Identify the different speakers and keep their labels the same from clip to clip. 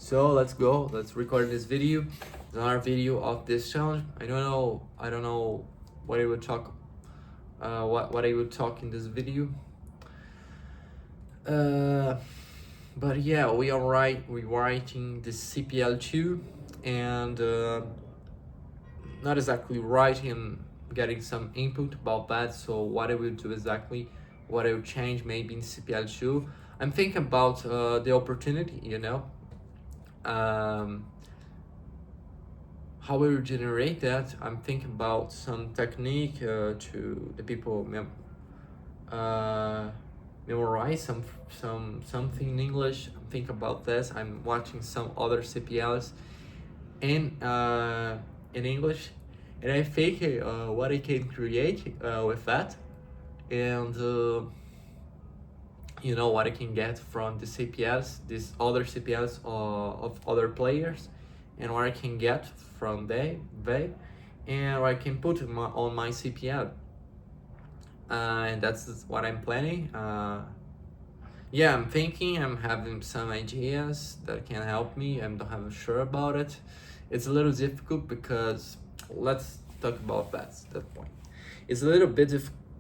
Speaker 1: So let's go. Let's record this video. Another video of this challenge. I don't know what I would talk. What I would talk in this video. Uh, but yeah, we are rewriting the CPL2, and not exactly writing, getting some input about that. So what I will do exactly, what I will change maybe in CPL2. I'm thinking about the opportunity. Um, how we will generate that. I'm thinking about some technique to the people memorize something in English. I'm thinking about this. I'm watching some other CPLs in English, and I think what I can create with that, and what I can get from the CPLs, these other CPLs of other players, and what I can get from they, and what I can put on my CPL, and that's what I'm planning. Yeah, I'm thinking, I'm having some ideas that can help me. I'm not have sure about it. It's a little difficult because let's talk about that point. It's a little bit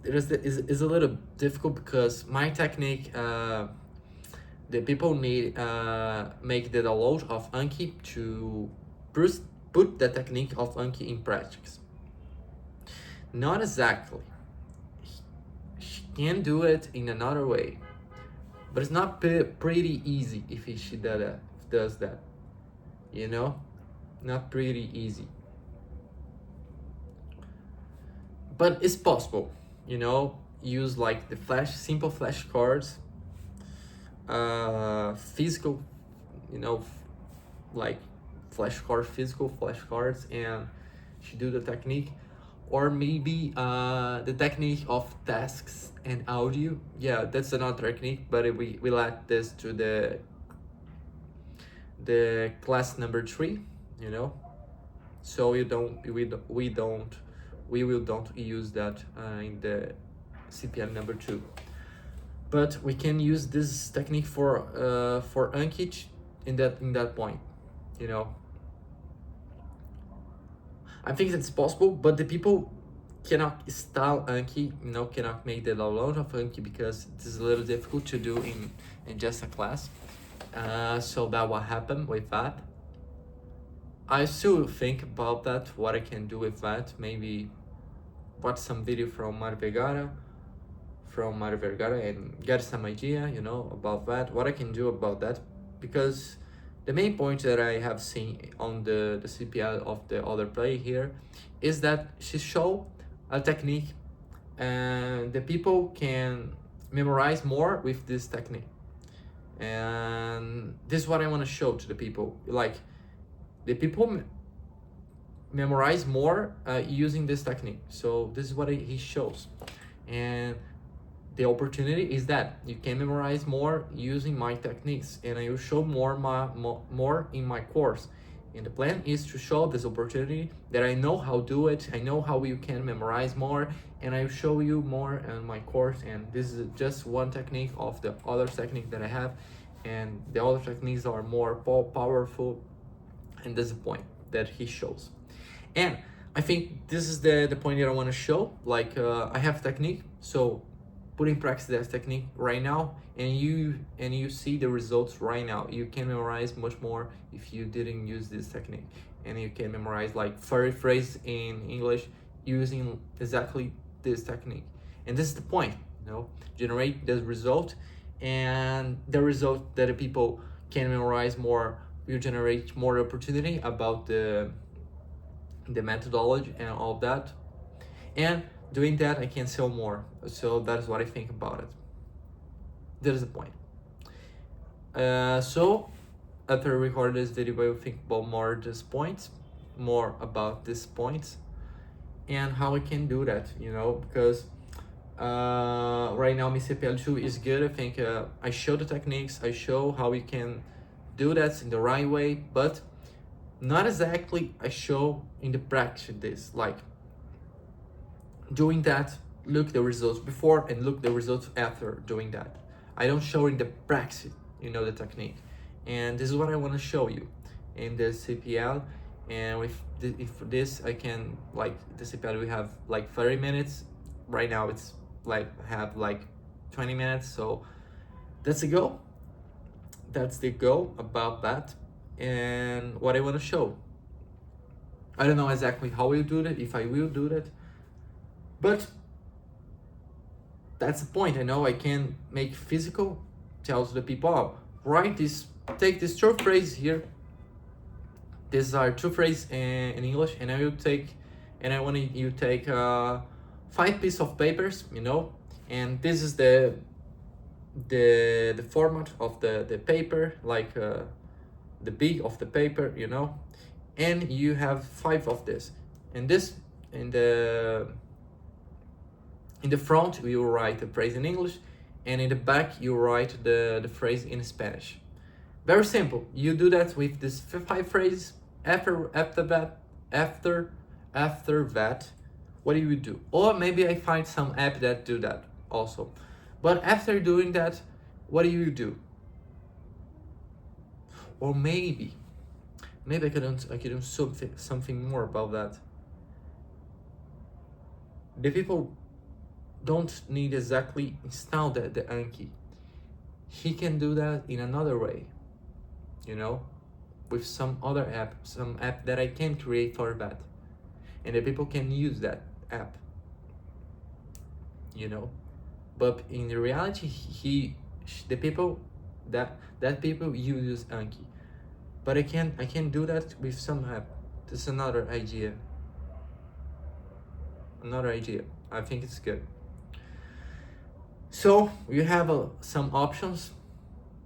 Speaker 1: is a little difficult because my technique, the people need make the download of Anki to put the technique of Anki in practice. Not exactly. She can do it in another way, but it's not pretty easy if she does that. Not pretty easy. But it's possible. Use like the simple flashcards, physical, like physical flashcards, and she do the technique, or maybe the technique of tasks and audio. Yeah, that's another technique, but we let this to the class number 3. So we will don't use that in the CPL number 2. But we can use this technique for Anki in that point. I think it's possible, but the people cannot install Anki, cannot make the download of Anki because it is a little difficult to do in just a class. So that what happened with that. I still think about that, what I can do with that. Maybe watch some video from Mario Vergara and get some idea, about that, what I can do about that. Because the main point that I have seen on the CPL of the other player here is that she show a technique and the people can memorize more with this technique. And this is what I want to show to the people. Like, the people memorize more using this technique. So this is what he shows. And the opportunity is that you can memorize more using my techniques, and I will show more in my course. And the plan is to show this opportunity that I know how to do it, I know how you can memorize more, and I will show you more in my course. And this is just one technique of the other technique that I have, and the other techniques are more powerful, and this is the point that he shows. And I think this is the point that I want to show. Like, I have technique, so put in practice that technique right now, and you see the results right now. You can memorize much more if you didn't use this technique, and you can memorize like 30 phrases in English using exactly this technique. And this is the point, generate the result, and the result that the people can memorize more will generate more opportunity about the methodology and all of that. And doing that, I can sell more. So that is what I think about it. That is the point. So after I record this video, I will think about more about these points, and how I can do that. Because right now my CPL2 is good. I think I show the techniques, I show how you can do that in the right way, but not exactly I show in the practice this, like doing that, look the results before and look the results after doing that. I don't show in the practice, the technique. And this is what I want to show you in the CPL. And if this I can, like, the CPL we have like 30 minutes. Right now it's like have like 20 minutes, so that's the goal. That's the goal about that. And what I want to show, I don't know exactly how we'll do that, if I will do that, but that's the point. I know I can make physical, tells the people, oh, write this, take this two phrases here. These are two phrases in English, and I want you take 5 pieces of papers, you know, and this is the format of the paper, like the big of the paper, you know, and you have 5 of this, and this in the front you write the phrase in English, and in the back you write the phrase in Spanish. Very simple. You do that with these 5 phrases. After that, what do you do? Or maybe I find some app that do that also. But after doing that, what do you do? Or maybe I could do something more about that. The people don't need exactly install the Anki. He can do that in another way, you know, with some other app, some app that I can create for that, and the people can use that app, you know. But in the reality, the people that people use Anki, but I can do that with some app. This is another idea. I think it's good. So you have some options.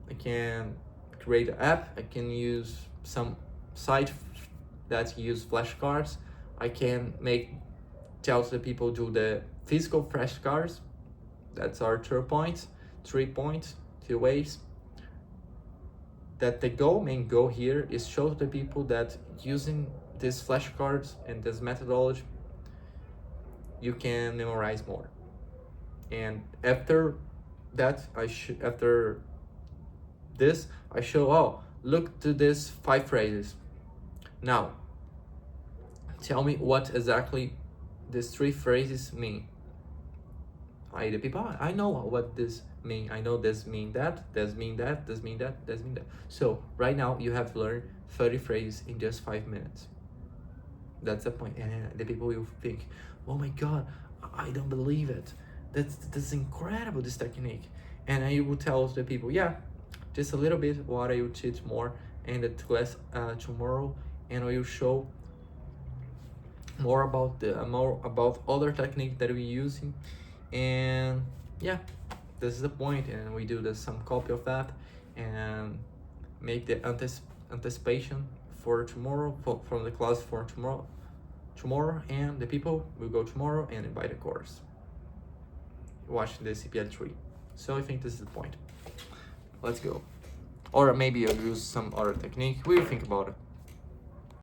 Speaker 1: I can create an app. I can use some site that use flashcards. I can tell the people do the physical flashcards. That's our 3 points, 2 ways. That the main goal here is show the people that using these flashcards and this methodology, you can memorize more. And after that, after this, I show, oh, look to these 5 phrases. Now, tell me what exactly these 3 phrases mean. The people, I know what this mean. I know this mean that, this mean that, this mean that, this mean that. So right now you have learned 30 phrases in just 5 minutes. That's the point. And the people will think, oh my God, I don't believe it. That's incredible, this technique. And I will tell the people, yeah, just a little bit what I will teach more in the class tomorrow, and I will show more about other technique that we're using. And yeah, this is the point. And we do some copy of that and make the anticipation for tomorrow, from the class for tomorrow, and the people will go tomorrow and buy the course, watch the CPL3. So I think this is the point. Let's go. Or maybe I'll use some other technique. We'll think about it.